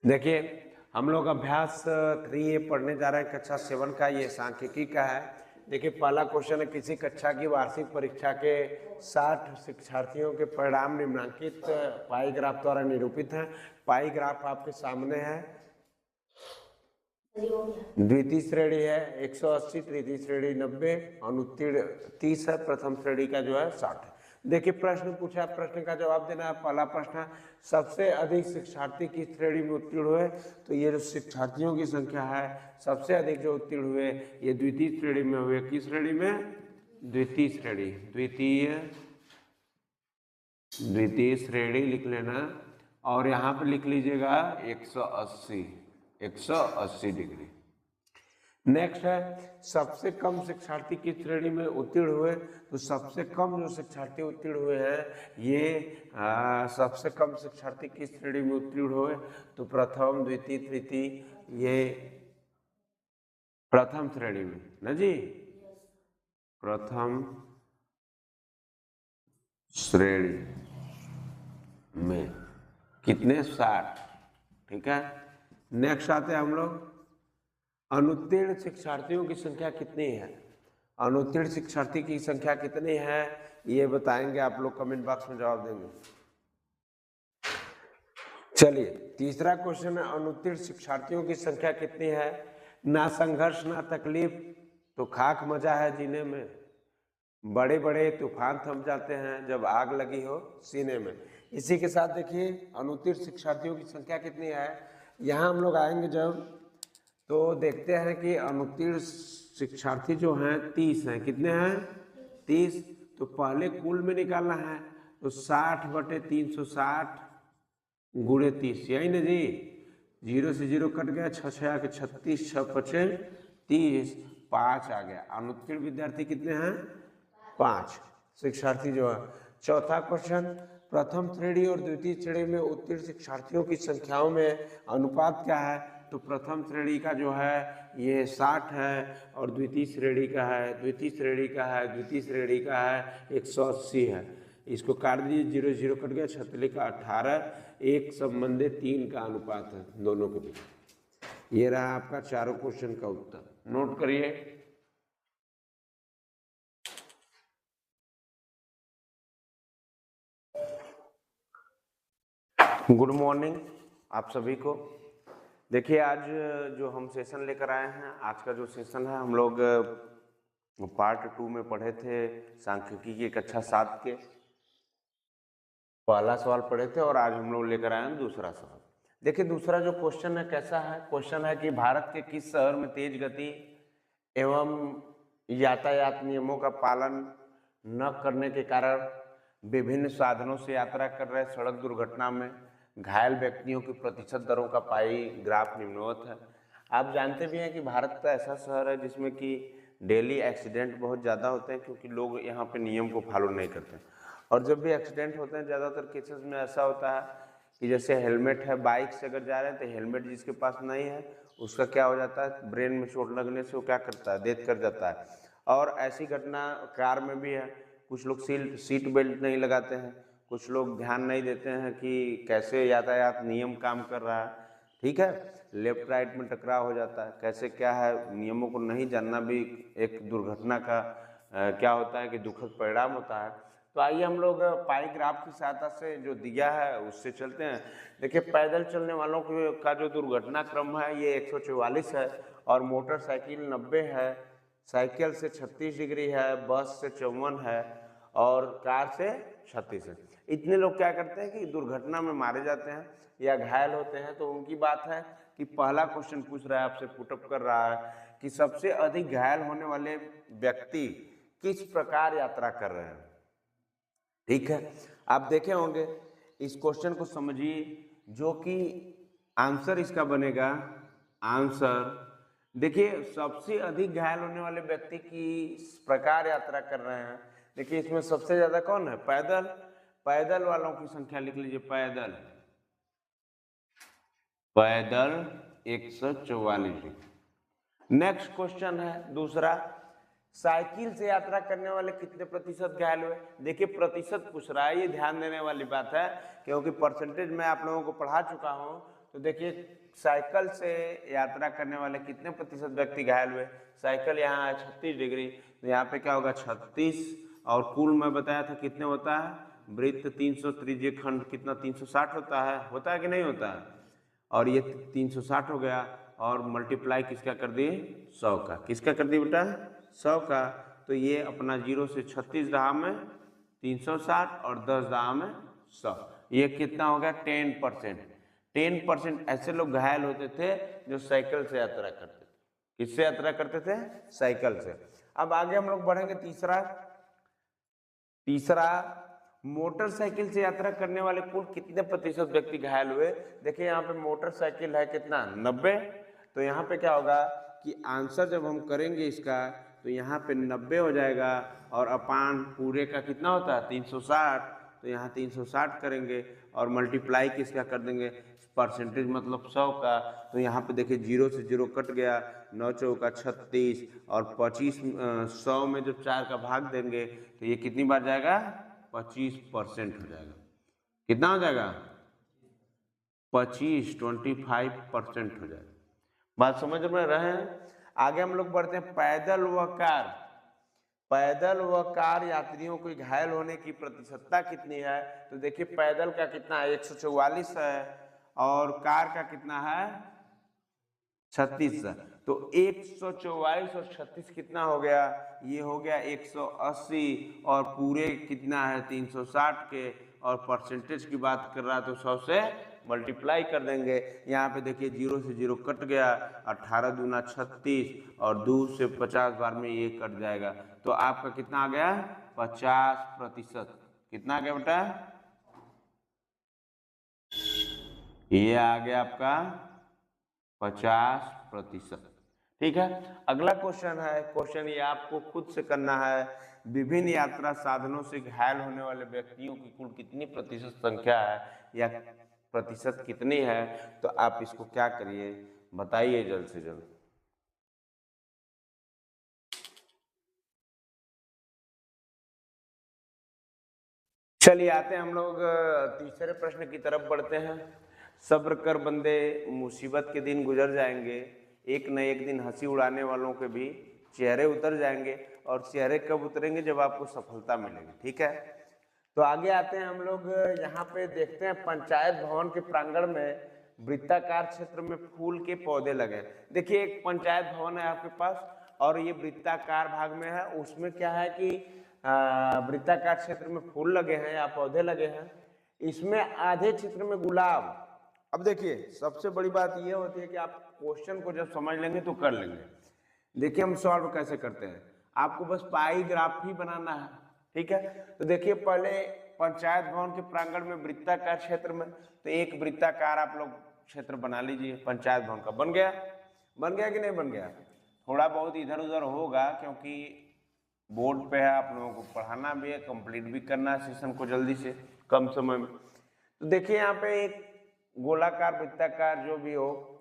देखिए हम लोग अभ्यास 3A पढ़ने जा रहे हैं कक्षा 7 का, ये सांख्यिकी का है। देखिए पहला क्वेश्चन है, किसी कक्षा की वार्षिक परीक्षा के 60 शिक्षार्थियों के परिणाम निम्नलिखित पाई ग्राफ द्वारा निरूपित हैं। पाई ग्राफ आपके सामने है। द्वितीय श्रेणी है 180, तृतीय श्रेणी 90, अनुत्तीर्ण 30 है, प्रथम श्रेणी का जो है 60 है। देखिए प्रश्न पूछा, प्रश्न का जवाब देना है। पहला प्रश्न है, सबसे अधिक शिक्षार्थी किस श्रेणी में उत्तीर्ण हुए? तो ये जो शिक्षार्थियों की संख्या है, सबसे अधिक जो उत्तीर्ण हुए ये द्वितीय श्रेणी में हुए। किस श्रेणी में? द्वितीय श्रेणी। द्वितीय श्रेणी लिख लेना और यहाँ पे लिख लीजिएगा 180 डिग्री। नेक्स्ट है, सबसे कम शिक्षार्थी किस श्रेणी में उत्तीर्ण हुए? तो सबसे कम जो शिक्षार्थी उत्तीर्ण हुए हैं ये सबसे कम शिक्षार्थी किस श्रेणी में उत्तीर्ण हुए? तो प्रथम, द्वितीय, तृतीय, ये प्रथम श्रेणी में ना जी, प्रथम श्रेणी में। कितने? 60। ठीक है। नेक्स्ट आते हैं हम लोग, अनुत्तीर्ण शिक्षार्थियों की संख्या कितनी है? अनुत्तीर्ण शिक्षार्थी की संख्या कितनी है ये बताएंगे आप लोग, कमेंट बॉक्स में जवाब देंगे। चलिए तीसरा क्वेश्चन है, अनुत्तीर्ण शिक्षार्थियों की संख्या कितनी है? ना संघर्ष ना तकलीफ तो खाक मजा है जीने में, बड़े बड़े तूफान थम जाते हैं जब आग लगी हो सीने में। इसी के साथ देखिए अनुत्तीर्ण शिक्षार्थियों की संख्या कितनी है। यहाँ हम लोग आएंगे जब तो देखते हैं कि अनुत्तीर्ण शिक्षार्थी जो हैं 30 हैं। कितने हैं? 30। तो पहले कुल में निकालना है, तो 60/360 गुणे 30, यही ना जी। 0 से 0 कट गया, 6 6 आके 36, 6 5 30, 5 आ गया। अनुत्तीर्ण विद्यार्थी कितने हैं? 5 शिक्षार्थी जो है। चौथा क्वेश्चन, प्रथम श्रेणी और द्वितीय श्रेणी में उत्तीर्ण शिक्षार्थियों की संख्याओं में अनुपात क्या है? तो प्रथम श्रेणी का जो है ये 60 है और द्वितीय श्रेणी का है 180 है। इसको काट दीजिए, 0 0 कट गया, 36 का 18, एक संबंधित 3 का अनुपात है दोनों के बीच। ये रहा आपका चारों क्वेश्चन का उत्तर, नोट करिए। गुड मॉर्निंग आप सभी को। देखिए आज जो हम सेशन लेकर आए हैं, आज का जो सेशन है, हम लोग पार्ट 2 में पढ़े थे सांख्यिकी की कक्षा 7 के पहला सवाल पढ़े थे और आज हम लोग लेकर आए हैं दूसरा सवाल। देखिए दूसरा जो क्वेश्चन है कैसा है? क्वेश्चन है कि भारत के किस शहर में तेज गति एवं यातायात नियमों का पालन न करने के कारण विभिन्न साधनों से यात्रा कर रहे सड़क दुर्घटना में घायल व्यक्तियों की प्रतिशत दरों का पाई ग्राफ निम्नवत है। आप जानते भी हैं कि भारत का ऐसा शहर है जिसमें कि डेली एक्सीडेंट बहुत ज़्यादा होते हैं, क्योंकि लोग यहाँ पे नियम को फॉलो नहीं करते। और जब भी एक्सीडेंट होते हैं ज़्यादातर केसेस में ऐसा होता है कि जैसे हेलमेट है, बाइक से अगर जा रहे हैं तो हेलमेट जिसके पास नहीं है उसका क्या हो जाता है, ब्रेन में चोट लगने से वो क्या करता है, डेथ कर जाता है। और ऐसी घटना कार में भी है, कुछ लोग सीट बेल्ट नहीं लगाते हैं, कुछ लोग ध्यान नहीं देते हैं कि कैसे यातायात नियम काम कर रहा है। ठीक है, लेफ्ट राइट में टकराव हो जाता है, कैसे क्या है, नियमों को नहीं जानना भी एक दुर्घटना का क्या होता है कि दुखद परिणाम होता है। तो आइए हम लोग पाई ग्राफ की सहायता से जो दिया है उससे चलते हैं। देखिए पैदल चलने वालों का जो दुर्घटना क्रम है ये 144 है और मोटरसाइकिल 90 है, साइकिल से 36 डिग्री है, बस से 54 है और कार से 36 है। इतने लोग क्या करते हैं कि दुर्घटना में मारे जाते हैं या घायल होते हैं। तो उनकी बात है कि पहला क्वेश्चन पूछ रहा है, आपसे पुटअप कर रहा है कि सबसे अधिक घायल होने वाले व्यक्ति किस प्रकार यात्रा कर रहे हैं। ठीक है, आप देखे होंगे, इस क्वेश्चन को समझिए, जो कि आंसर इसका बनेगा। आंसर देखिए सबसे अधिक घायल होने वाले व्यक्ति किस प्रकार यात्रा कर रहे हैं। देखिए इसमें सबसे ज्यादा कौन है? पैदल। पैदल वालों की संख्या लिख लीजिए, पैदल 144। नेक्स्ट क्वेश्चन है दूसरा, साइकिल से यात्रा करने वाले कितने प्रतिशत घायल हुए। देखिए प्रतिशत पूछ रहा है, ये ध्यान देने वाली बात है क्योंकि परसेंटेज मैं आप लोगों को पढ़ा चुका हूं। तो देखिए साइकिल से यात्रा करने वाले कितने प्रतिशत व्यक्ति घायल हुए, साइकिल यहाँ है 36 डिग्री, तो यहाँ पे क्या होगा 36, और कुल मैं बताया था कितने होता है, वृत्त 300 त्रिज्य खंड कितना 360 होता है कि नहीं होता है, और ये 360 हो गया, और मल्टीप्लाई किसका कर दिए 100 का, किसका कर दिए बेटा 100 का, तो ये अपना 0 से 36 रहा में 360 और 10 रहा में 100, ये कितना हो गया 10%। 10% ऐसे लोग घायल होते थे जो साइकिल से यात्रा करते थे, किससे यात्रा करते थे, साइकिल से। अब आगे हम लोग बढ़ेंगे, तीसरा मोटरसाइकिल से यात्रा करने वाले कुल कितने प्रतिशत व्यक्ति घायल हुए। देखिए यहाँ पे मोटरसाइकिल है कितना 90, तो यहाँ पे क्या होगा कि आंसर जब हम करेंगे इसका तो यहाँ पे 90 हो जाएगा, और अपान पूरे का कितना होता है 360, तो यहाँ 360 करेंगे और मल्टीप्लाई किसका कर देंगे परसेंटेज मतलब 100 का, तो यहाँ पे देखिए 0 से 0 कट गया, 9 चौका 36 और 25 100 में जब 4 का भाग देंगे तो ये कितनी बार जाएगा 25% हो जाएगा, कितना हो जाएगा 25% हो जाएगा। बात समझ में रहे हैं। आगे हम लोग बढ़ते हैं, पैदल व कार यात्रियों को घायल होने की प्रतिशतता कितनी है। तो देखिए पैदल का कितना है 144 है, और कार का कितना है 36 है, तो 144 और 36 कितना हो गया, ये हो गया 180, और पूरे कितना है 360 के, और परसेंटेज की बात कर रहा है तो 100 से मल्टीप्लाई कर देंगे। यहाँ पे देखिए 0 से 0 कट गया, 18 दूना 36, और 2 से 50 बार में ये कट जाएगा, तो आपका कितना आ गया 50%, कितना आ गया बेटा, ये आ गया आपका 50%। ठीक है, अगला क्वेश्चन है, क्वेश्चन ये आपको खुद से करना है, विभिन्न यात्रा साधनों से घायल होने वाले व्यक्तियों की कुल कितनी प्रतिशत संख्या है या प्रतिशत कितनी है, तो आप इसको क्या करिए बताइए जल्द से जल्द। चलिए आते हैं हम लोग तीसरे प्रश्न की तरफ बढ़ते हैं। सब्र कर बंदे, मुसीबत के दिन गुजर जाएंगे, एक न एक दिन हंसी उड़ाने वालों के भी चेहरे उतर जाएंगे, और चेहरे कब उतरेंगे जब आपको सफलता मिलेगी। ठीक है, तो आगे आते हैं हम लोग, यहाँ पे देखते हैं पंचायत भवन के प्रांगण में वृत्ताकार क्षेत्र में फूल के पौधे लगे। देखिए एक पंचायत भवन है आपके पास, और ये वृत्ताकार भाग में है, उसमें क्या है कि वृत्ताकार क्षेत्र में फूल लगे हैं या पौधे लगे हैं, इसमें आधे क्षेत्र में गुलाब। अब देखिए सबसे बड़ी बात यह होती है कि आप क्वेश्चन को जब समझ लेंगे तो कर लेंगे। देखिए हम सॉल्व कैसे करते हैं, आपको बस पाई ग्राफ ही बनाना है। ठीक है, तो देखिए पहले पंचायत भवन के प्रांगण में वृत्ताकार क्षेत्र में, तो एक वृत्ताकार आप लोग क्षेत्र बना लीजिए पंचायत भवन का। बन गया कि नहीं बन गया, थोड़ा बहुत इधर उधर होगा क्योंकि बोर्ड पे है, आप लोगों को पढ़ाना भी है, कंप्लीट भी करना है सेशन को जल्दी से कम समय में। तो देखिए यहाँ पे एक गोलाकार वृत्ताकार जो भी हो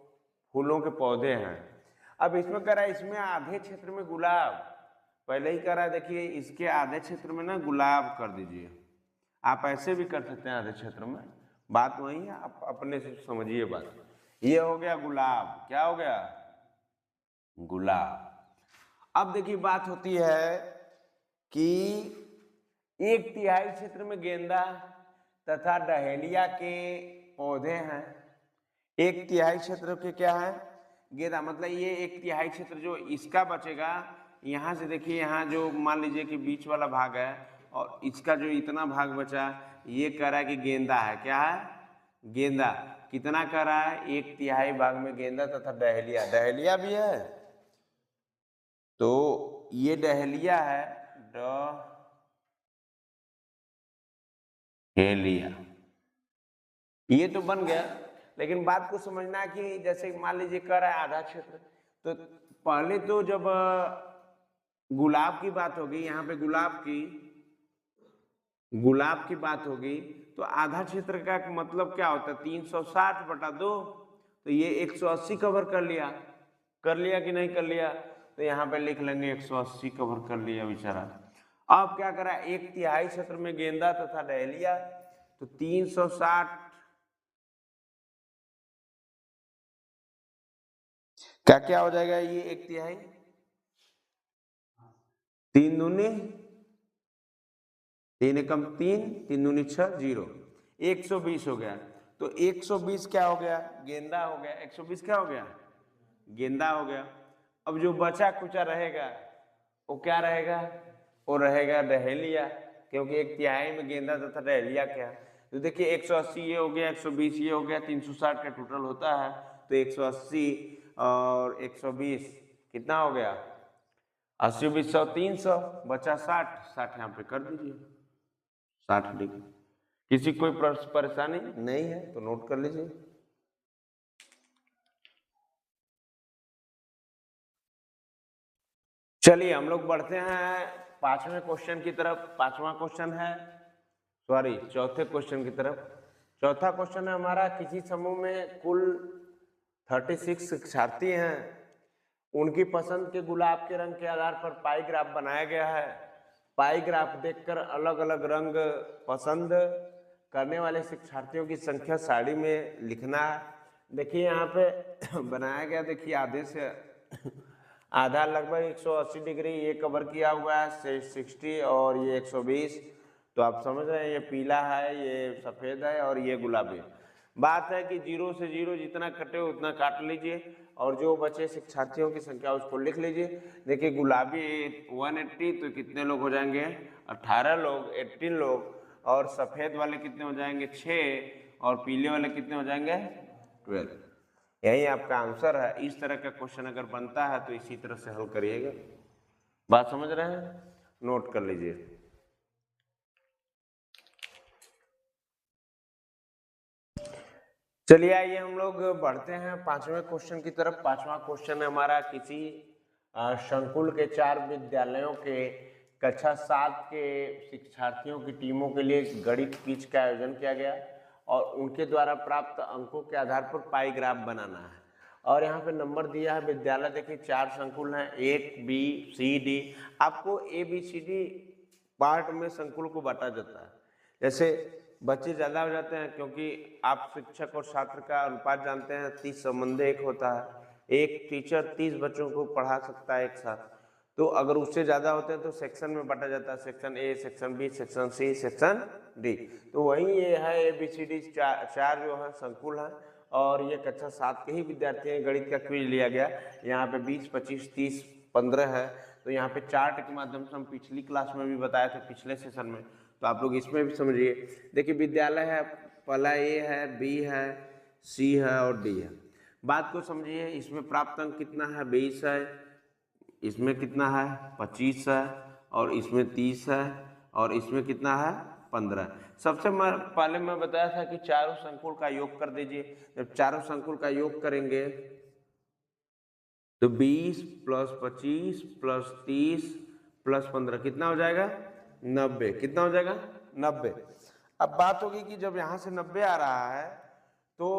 फूलों के पौधे हैं। अब इसमें कह रहा है इसमें आधे क्षेत्र में गुलाब, पहले ही कह रहा है देखिए इसके आधे क्षेत्र में ना गुलाब कर दीजिए, आप ऐसे भी कर सकते हैं आधे क्षेत्र में, बात वही है, आप अपने से समझिए बात। ये हो गया गुलाब, क्या हो गया गुलाब। अब देखिए बात होती है कि 1/3 क्षेत्र में गेंदा तथा डहेलिया के पौधे हैं। 1/3 क्षेत्र के क्या है गेंदा, मतलब ये 1/3 क्षेत्र जो इसका बचेगा, यहाँ से देखिए यहाँ जो मान लीजिए कि बीच वाला भाग है और इसका जो इतना भाग बचा, ये कह रहा है कि गेंदा है, क्या है गेंदा। कितना कह रहा है 1/3 भाग में गेंदा तथा डहेलिया, डहेलिया भी है, तो ये डहेलिया है, डहेलिया ये तो बन गया। लेकिन बात को समझना है कि जैसे मान लीजिए कह रहा है आधा क्षेत्र, तो पहले तो जब गुलाब की बात होगी, यहाँ पे गुलाब की बात होगी, तो आधा क्षेत्र का मतलब क्या होता है 360/2, तो ये 180 कवर कर लिया कि नहीं कर लिया, तो यहाँ पे लिख लेंगे 180 कवर कर लिया बेचारा। अब क्या करा 1/3 क्षेत्र में गेंदा तथा डहेलिया, तो 360 क्या क्या हो जाएगा, ये 1/3, 3 दूनी 3 एकम 3, 3 दूनी 6, 0, 120 हो गया। तो 120 क्या हो गया, गेंदा हो गया। 120 क्या हो गया, गेंदा हो गया। अब जो बचा कुचा रहेगा वो क्या रहेगा, वो रहेगा डहेलिया, क्योंकि 1/3 में गेंदा तथा डहेलिया क्या। तो देखिए 180 ये हो गया, 120 ये हो गया, 360 का टोटल होता है। तो 180 और 120 कितना हो गया, 80 20 100 300, बचा 60, 60 यहाँ पे कर दीजिए, 60 डिग्री। किसी कोई परेशानी नहीं है तो नोट कर लीजिए। चलिए हम लोग बढ़ते हैं 5वें क्वेश्चन की तरफ। 5वां क्वेश्चन है, सॉरी, चौथे क्वेश्चन की तरफ। चौथा क्वेश्चन है हमारा, किसी समूह में कुल 36 शिक्षार्थी हैं, उनकी पसंद के गुलाब के रंग के आधार पर पाई ग्राफ बनाया गया है। पाई ग्राफ देखकर अलग अलग रंग पसंद करने वाले शिक्षार्थियों की संख्या सारणी में लिखना है। देखिए यहाँ पे बनाया गया, देखिए आधे से आधा लगभग 180 डिग्री ये कवर किया हुआ है, 60 और ये 120। तो आप समझ रहे हैं, ये पीला है, ये सफेद है और ये गुलाबी। बात है कि 0 से 0 जितना कटे उतना काट लीजिए और जो बचे शिक्षार्थियों की संख्या उसको लिख लीजिए। देखिए गुलाबी 180, तो कितने लोग हो जाएंगे, 18 लोग, 18 लोग। और सफेद वाले कितने हो जाएंगे, 6, और पीले वाले कितने हो जाएंगे, 12। यही आपका आंसर है। इस तरह का क्वेश्चन अगर बनता है तो इसी तरह से हल करिएगा। बात समझ रहे हैं, नोट कर लीजिए। चलिए आइए हम लोग बढ़ते हैं 5वें क्वेश्चन की तरफ। 5वां क्वेश्चन है हमारा, किसी संकुल के 4 विद्यालयों के कक्षा 7 के शिक्षार्थियों की टीमों के लिए गणित क्विज का आयोजन किया गया और उनके द्वारा प्राप्त अंकों के आधार पर पाई ग्राफ बनाना है। और यहाँ पे नंबर दिया है विद्यालय, देखिए 4 संकुल हैं, 1 B C D। आपको ABCD पार्ट में संकुल को बांटा जाता है। जैसे बच्चे ज़्यादा हो जाते हैं, क्योंकि आप शिक्षक और छात्र का अनुपात जानते हैं, 30 संबंधी एक होता है। एक टीचर 30 बच्चों को पढ़ा सकता है एक साथ। तो अगर उससे ज़्यादा होते हैं तो सेक्शन में बांटा जाता है, section A, section B, section C, section D। तो वही ये है ABCD, 4 जो है संकुल है। और ये कक्षा 7 के ही विद्यार्थी हैं। गणित का क्विज लिया गया, यहाँ पे 20, 25, 30, 15 है। तो यहाँ पे चार्ट के माध्यम से हम पिछली क्लास में भी बताए थे, पिछले सेशन में, तो आप लोग इसमें भी समझिए। देखिए विद्यालय है, पहला A है, B है, C है और D है। बात को समझिए, इसमें प्राप्त अंक कितना है, 20 है, इसमें कितना है, 25 है, और इसमें 30 है, और इसमें कितना है, 15। सबसे पहले मैं बताया था कि चारों संकुल का योग कर दीजिए। जब चारों संकुल का योग करेंगे तो 20 + 25 + 30 + 15 कितना हो जाएगा, 90। कितना हो जाएगा, 90। अब बात होगी कि जब यहां से 90 आ रहा है तो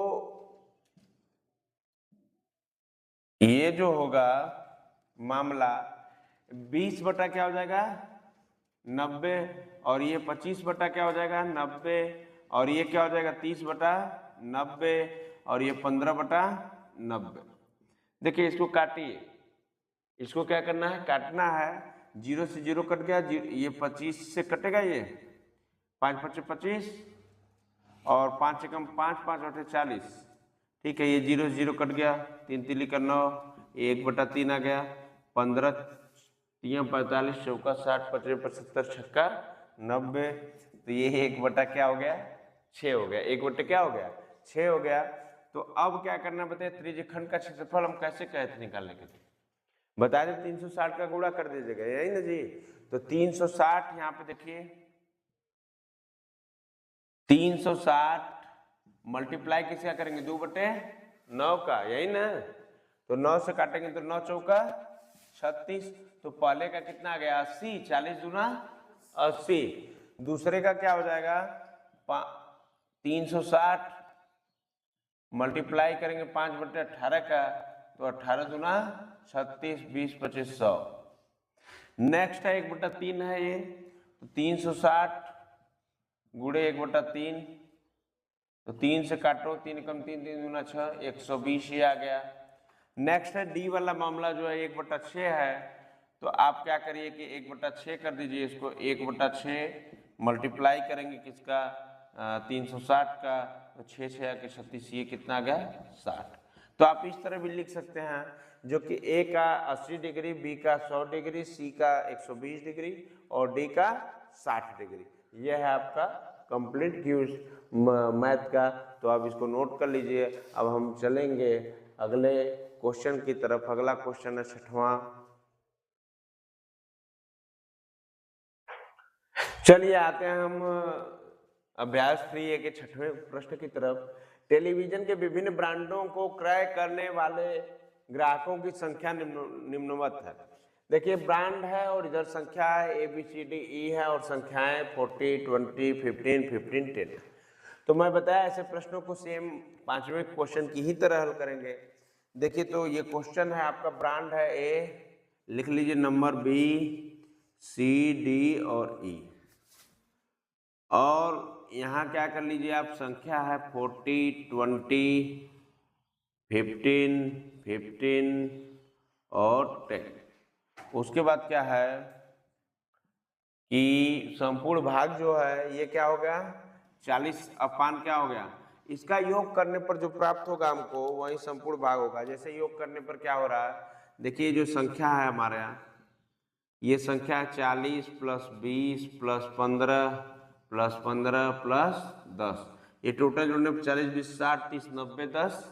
ये जो होगा मामला, 20 बटा क्या हो जाएगा, 90, और ये 25 बटा क्या हो जाएगा, 90, और ये क्या हो जाएगा, 30 बटा 90, और ये 15 बटा 90। देखिए इसको काटिए, इसको क्या करना है, काटना है। 0 से 0 कट गया, ये 25 से कटेगा, ये 5 × 5 = 25, और 5 एकम 5, 5 × 8 = 40। ठीक है, ये 0 से 0 कट गया, 3 × 3 = 9, 1/3 आ गया, 15 × 3 = 45, चौका 60, 55 75 छक्का 90। तो ये 1 बटा क्या हो गया, 6 हो गया। 1 बटे क्या हो गया, 6 हो गया। तो अब क्या करना बताइए, त्रिज्यखंड का क्षेत्रफल हम कैसे कहे थे निकालने के लिए, बता दें 360 का गुणा कर दीजिएगा, यही ना जी। तो 360 यहाँ पे देखिए, 360 मल्टीप्लाई किसका करेंगे, 2/9 का, यही ना। तो 9 से काटेंगे तो 9 चौका 36। तो पहले का कितना आ गया, 80, 40 दूना 80। दूसरे का क्या हो जाएगा, 360 मल्टीप्लाई करेंगे 5/18 का, तो 18 दूना 36, 20 25 100। नेक्स्ट है 1/3 है ये, तो 360 गुणे 1/3, तो 3 से काटो, 3 × 3 = 3, 3 दूना 6, 120 ये आ गया। नेक्स्ट है डी वाला मामला जो है 1/6 है, तो आप क्या करिए कि 1/6 कर दीजिए इसको, 1/6 मल्टीप्लाई करेंगे किसका 360 का, तो 6 6 के 36, ये कितना आ गया 60। तो आप इस तरह भी लिख सकते हैं जो कि ए का 80 डिग्री, बी का 100 डिग्री, सी का 120 डिग्री और डी का 60 डिग्री। यह है आपका कंप्लीट क्यूज मैथ का। तो आप इसको नोट कर लीजिए। अब हम चलेंगे अगले क्वेश्चन की तरफ। अगला क्वेश्चन है 6वां। चलिए आते हैं हम अभ्यास 3A के 6वें प्रश्न की तरफ। टेलीविजन के विभिन्न ब्रांडों को क्रय करने वाले ग्राहकों की संख्या निम्नवत है। देखिए ब्रांड है और इधर संख्या है ABCDE है और संख्याएं 40, 20, 15, 15, 10। तो मैं बताया ऐसे प्रश्नों को सेम 5वें क्वेश्चन की ही तरह हल करेंगे। देखिए तो ये क्वेश्चन है आपका, ब्रांड है ए, लिख लीजिए नंबर B, C, D और E, और यहाँ क्या कर लीजिए आप, संख्या है 40, 20, 15, 15 और 10। उसके बाद क्या है कि संपूर्ण भाग जो है ये क्या हो गया 40 अपान क्या हो गया, इसका योग करने पर जो प्राप्त होगा हमको वही संपूर्ण भाग होगा। जैसे योग करने पर क्या हो रहा है, देखिए जो संख्या है हमारे यहाँ, ये संख्या है 40 प्लस 20 प्लस 15 प्लस 15 प्लस 10, ये टोटल जोड़ने पर 40, 20, 60, 30, 90, 10,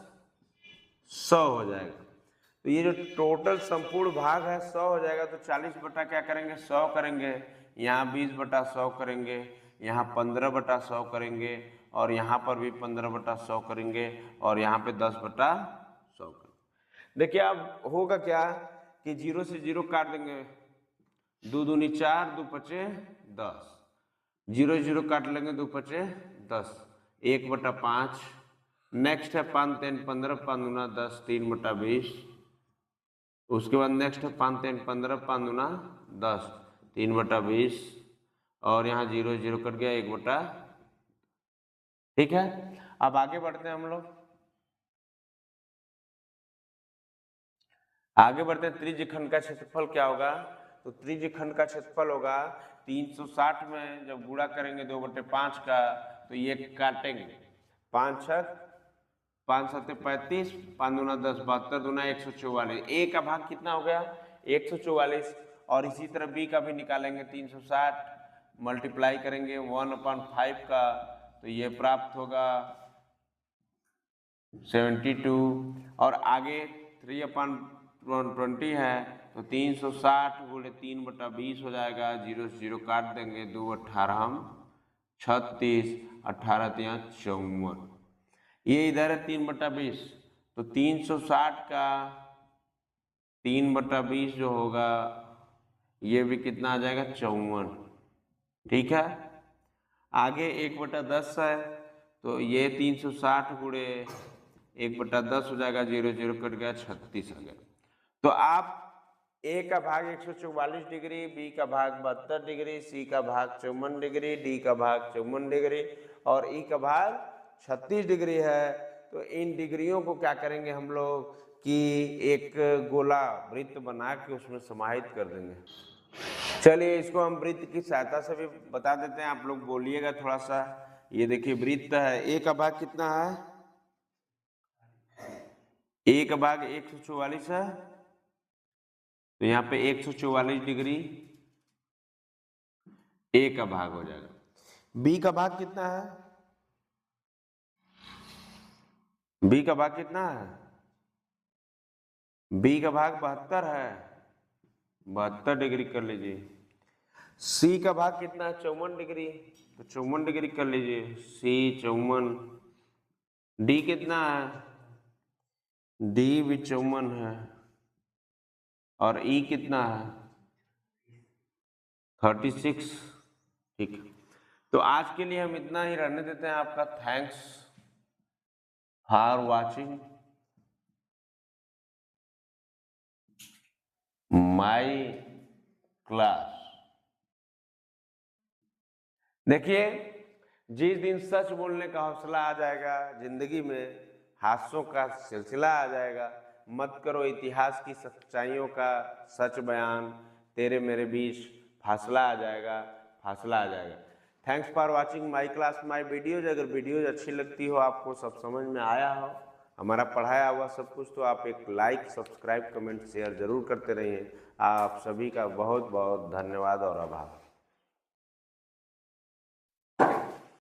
100 हो जाएगा। तो ये जो टोटल संपूर्ण भाग है 100 हो जाएगा। तो 40 बटा क्या करेंगे 100 करेंगे, यहाँ 20 बटा 100 करेंगे, यहाँ 15 बटा 100 करेंगे और यहाँ पर भी 15 बटा 100 करेंगे और यहाँ पे 10 बटा 100 करेंगे। देखिए अब होगा क्या कि 0 से 0 काट देंगे, 2 दूनी 4, 2 पचे 10, 0 0 काट लेंगे, 2 पचे 10, 1/5। नेक्स्ट है 5 3 15, 5 दूना 10, 3 बटा 20। उसके बाद नेक्स्ट है 5 3 15, 5 दूना 10, 3 बटा 20 और यहाँ 0 0 कट गया, 1 बटा। ठीक है, अब आगे बढ़ते हैं हम लोग, आगे बढ़ते हैं। त्रिज्यखंड का क्षेत्रफल क्या होगा, तो त्रिज्यखंड का क्षेत्रफल होगा 360 में जब गुणा करेंगे 2/5 का, तो ये काटेंगे 5 छक 5 7 35, 5 दूना 10, 72 दूना 144। ए का भाग कितना हो गया 144 और इसी तरह बी का भी निकालेंगे 360, मल्टीप्लाई करेंगे 1/5 का, तो ये प्राप्त होगा 72 और आगे 3/20 है तो 360 गुणे 3/20 हो जाएगा, 0 से 0 काट देंगे, 2 18 हम 36, 18 3 54, ये इधर है 3/20, तो 360 का 3/20 जो होगा ये भी कितना आ जाएगा 54। ठीक है, आगे 1/10 है तो ये 360 गुणे 1/10 हो जाएगा, 0 0 कट गया, 36 आ गया। तो आप ए का भाग 144 डिग्री, बी का भाग 72 डिग्री, सी का भाग 54 डिग्री, डी का भाग 54 डिग्री और ई का भाग 36 डिग्री है। तो इन डिग्रियों को क्या करेंगे हम लोग कि एक गोला वृत्त बना के उसमें समाहित कर देंगे। चलिए इसको हम वृत्त की सहायता से भी बता देते हैं, आप लोग बोलिएगा थोड़ा सा। ये देखिए वृत्त है, ए का भाग कितना है, ए का भाग 144 है, तो यहाँ पे 144 डिग्री ए का भाग हो जाएगा। बी का भाग कितना है, बी का भाग कितना है, बी का भाग 72 है, 72 डिग्री कर लीजिए। सी का भाग कितना है 54 डिग्री, तो 54 डिग्री कर लीजिए, सी 54। डी कितना है, डी भी 54 है और ई कितना है 36। ठीक, तो आज के लिए हम इतना ही रहने देते हैं। आपका thanks for watching my class. देखिए जिस दिन सच बोलने का हौसला आ जाएगा, जिंदगी में हादसों का सिलसिला आ जाएगा, मत करो इतिहास की सच्चाइयों का सच बयान, तेरे मेरे बीच फासला आ जाएगा, फासला आ जाएगा। Thanks for watching my class my videos. अगर वीडियोज अच्छी लगती हो, आपको सब समझ में आया हो, हमारा पढ़ाया हुआ सब कुछ, तो आप एक लाइक, सब्सक्राइब, कमेंट, शेयर जरूर करते रहिए। आप सभी का बहुत बहुत धन्यवाद और आभार।